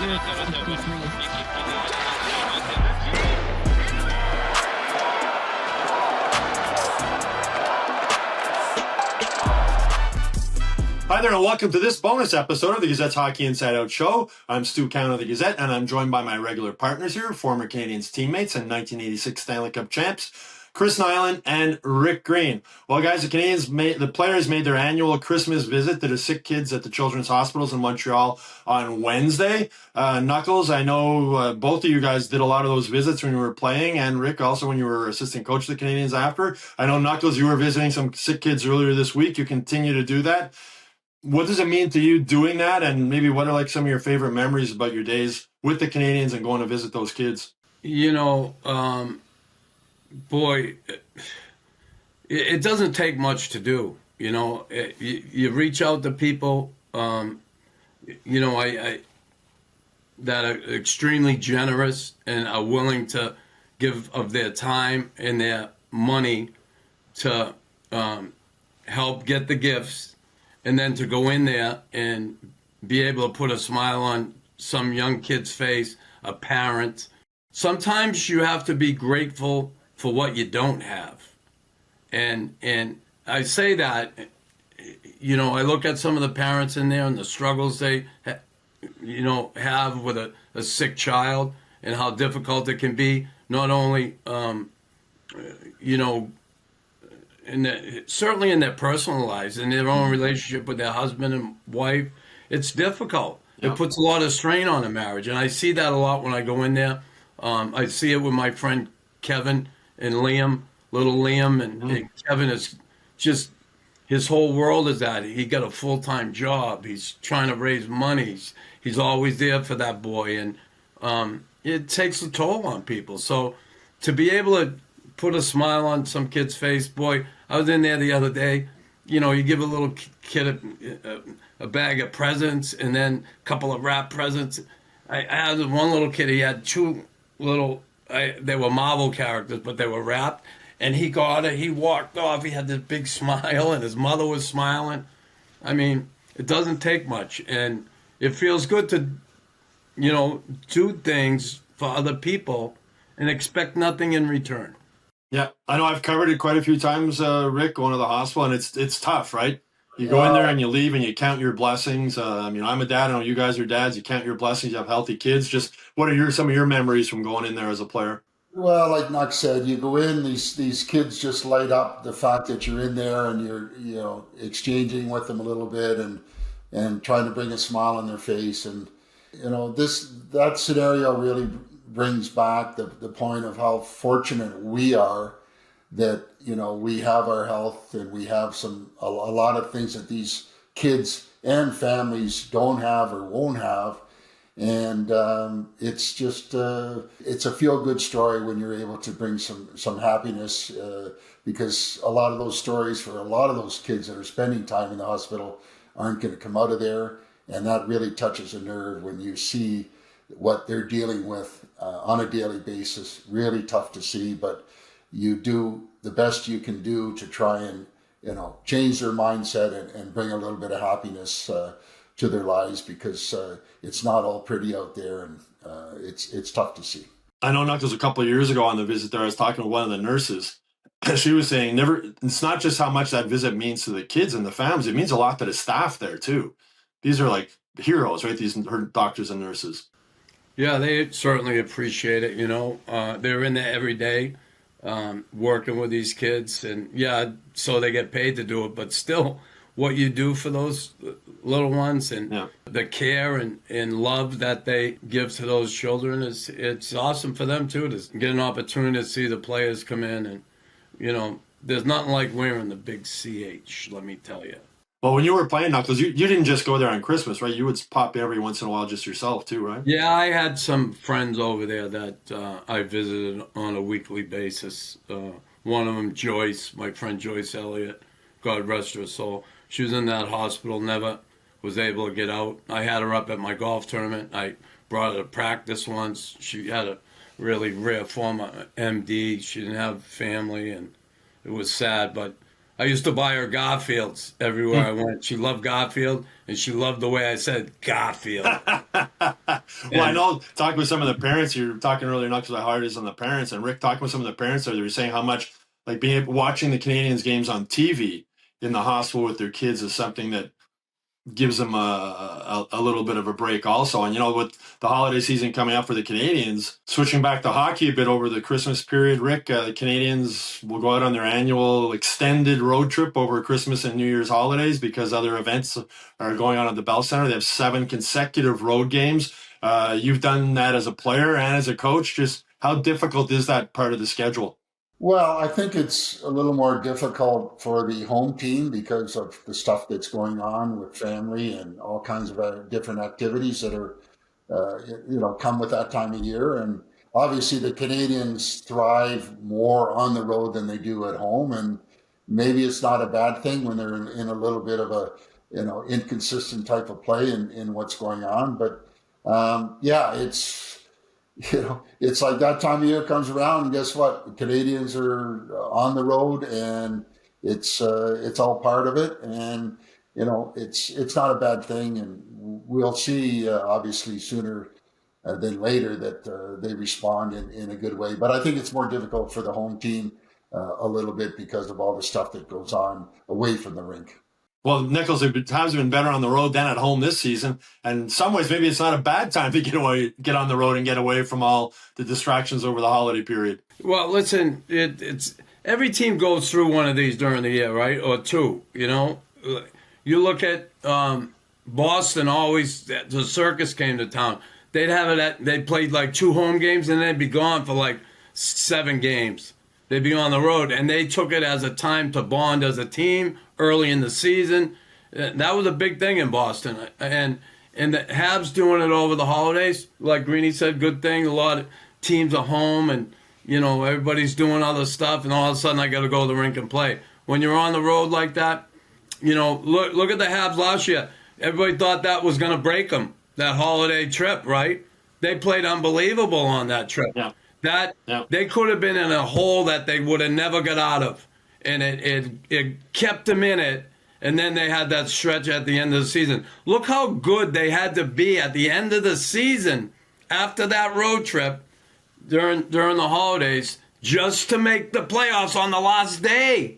Hi there, and welcome to this bonus episode of the Gazette's Hockey Inside Out Show. I'm Stu Cowan of the Gazette, and I'm joined by my regular partners here, former Canadiens teammates and 1986 Stanley Cup champs, Chris Nilan and Rick Green. Well, guys, the players made their annual Christmas visit to the sick kids at the children's hospitals in Montreal on Wednesday. Knuckles, I know both of you guys did a lot of those visits when you were playing, and Rick also when you were assistant coach of the Canadiens after. I know, Knuckles, you were visiting some sick kids earlier this week. You continue to do that. What does it mean to you doing that, and maybe what are like some of your favorite memories about your days with the Canadiens and going to visit those kids? You know, boy, it doesn't take much to do. You know, you reach out to people, you know, I that are extremely generous and are willing to give of their time and their money to help get the gifts. And then to go in there and be able to put a smile on some young kid's face, a parent. Sometimes you have to be grateful for what you don't have. And I say that, you know, I look at some of the parents in there and the struggles they, you know, have with a sick child and how difficult it can be, not only, you know, certainly in their personal lives, in their own relationship with their husband and wife, it's difficult. Yep. It puts a lot of strain on a marriage, and I see that a lot when I go in there. I see it with my friend Kevin and Liam, little Liam, and Kevin is just, his whole world is that. He got a full-time job. He's trying to raise money. He's always there for that boy, and it takes a toll on people. So to be able to put a smile on some kid's face, boy, I was in there the other day. You know, you give a little kid a bag of presents and then a couple of wrapped presents. I had one little kid, he had two little, they were Marvel characters, but they were wrapped. And he got it, he walked off, he had this big smile, and his mother was smiling. I mean, it doesn't take much. And it feels good to, you know, do things for other people and expect nothing in return. Yeah, I know I've covered it quite a few times, Rick, going to the hospital, and it's tough, right? You go in there and you leave and you count your blessings. I mean, I'm a dad. I know you guys are dads. You count your blessings. You have healthy kids. Just what are some of your memories from going in there as a player? Well, like Nuck said, you go in, these kids just light up the fact that you're in there and you're, you know, exchanging with them a little bit and trying to bring a smile on their face. And, you know, that scenario really brings back the point of how fortunate we are that, you know, we have our health and we have a lot of things that these kids and families don't have or won't have. And it's just, it's a feel-good story when you're able to bring some happiness because a lot of those stories for a lot of those kids that are spending time in the hospital aren't going to come out of there. And that really touches a nerve when you see what they're dealing with on a daily basis. Really tough to see, but you do the best you can do to try and, you know, change their mindset and bring a little bit of happiness to their lives because it's not all pretty out there and it's tough to see. I know, Knuckles, a couple of years ago on the visit there, I was talking to one of the nurses. She was saying it's not just how much that visit means to the kids and the families. It means a lot to the staff there too. These are like heroes, right? These doctors and nurses. Yeah, they certainly appreciate it. You know, they're in there every day working with these kids. And yeah, so they get paid to do it. But still, what you do for those little ones and the care and love that they give to those children, it's awesome for them, too, to get an opportunity to see the players come in. And, you know, there's nothing like wearing the big CH, let me tell you. Well, when you were playing, Knuckles, you didn't just go there on Christmas, right? You would pop in every once in a while just yourself, too, right? Yeah, I had some friends over there that I visited on a weekly basis. One of them, Joyce, my friend Joyce Elliott, God rest her soul. She was in that hospital, never was able to get out. I had her up at my golf tournament. I brought her to practice once. She had a really rare form of MD. She didn't have family, and it was sad, but I used to buy her Garfields everywhere I went. She loved Garfield, and she loved the way I said Garfield. Well, I know talking with some of the parents, you were talking earlier, not because how hard it is on the parents, and Rick talking with some of the parents there, they were saying how much like watching the Canadiens games on TV in the hospital with their kids is something that gives them a little bit of a break also. And, with the holiday season coming up for the Canadiens, switching back to hockey a bit over the Christmas period, Rick, the Canadiens will go out on their annual extended road trip over Christmas and New Year's holidays because other events are going on at the Bell Center. They have 7 consecutive road games. You've done that as a player and as a coach. Just how difficult is that part of the schedule? Well, I think it's a little more difficult for the home team because of the stuff that's going on with family and all kinds of different activities that are, come with that time of year. And obviously the Canadians thrive more on the road than they do at home. And maybe it's not a bad thing when they're in a little bit of a, inconsistent type of play in what's going on. But it's like that time of year comes around, and guess what? The Canadians are on the road, and it's all part of it. And it's not a bad thing, and we'll see obviously sooner than later that they respond in a good way. But I think it's more difficult for the home team a little bit because of all the stuff that goes on away from the rink. Well, Nichols has been better on the road than at home this season. And in some ways, maybe it's not a bad time to get on the road and get away from all the distractions over the holiday period. Well, listen, it's every team goes through one of these during the year, right? Or two, You look at Boston always, the circus came to town. They'd have it they played like 2 home games and they'd be gone for like 7 games. They'd be on the road, and they took it as a time to bond as a team early in the season. That was a big thing in Boston. And the Habs doing it over the holidays, like Greeny said, good thing. A lot of teams are home, and, everybody's doing other stuff, and all of a sudden I got to go to the rink and play. When you're on the road like that, look at the Habs last year. Everybody thought that was going to break them, that holiday trip, right? They played unbelievable on that trip. Yeah. They could have been in a hole that they would have never got out of, and it kept them in it. And then they had that stretch at the end of the season. Look how good they had to be at the end of the season after that road trip during the holidays just to make the playoffs on the last day.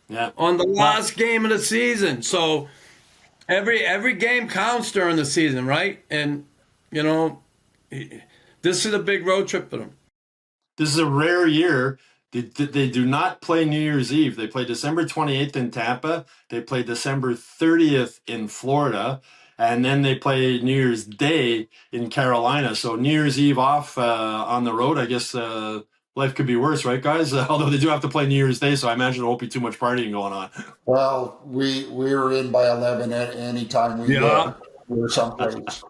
Yeah. On the last game of the season. So every game counts during the season, right? And this is a big road trip for them. This is a rare year. They do not play New Year's Eve. They play December 28th in Tampa. They play December 30th in Florida. And then they play New Year's Day in Carolina. So New Year's Eve off on the road. I guess life could be worse, right, guys? Although they do have to play New Year's Day, so I imagine there won't be too much partying going on. Well, we were in by 11 at any time we were someplace.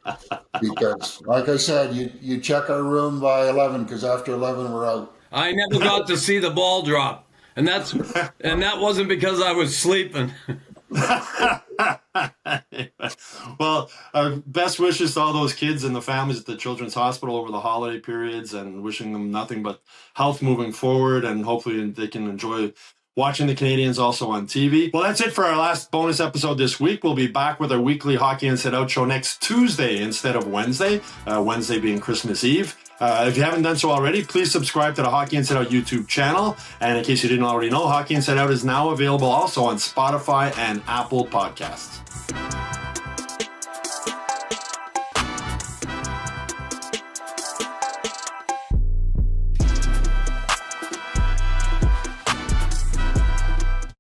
Because, like I said, you check our room by 11 because after 11 we're out. I never got to see the ball drop, and that wasn't because I was sleeping. Well, best wishes to all those kids and the families at the Children's Hospital over the holiday periods, and wishing them nothing but health moving forward, and hopefully they can enjoy watching the Canadiens also on TV. Well, that's it for our last bonus episode this week. We'll be back with our weekly Hockey Inside Out show next Tuesday instead of Wednesday, Wednesday being Christmas Eve. If you haven't done so already, please subscribe to the Hockey Inside Out YouTube channel. And in case you didn't already know, Hockey Inside Out is now available also on Spotify and Apple Podcasts.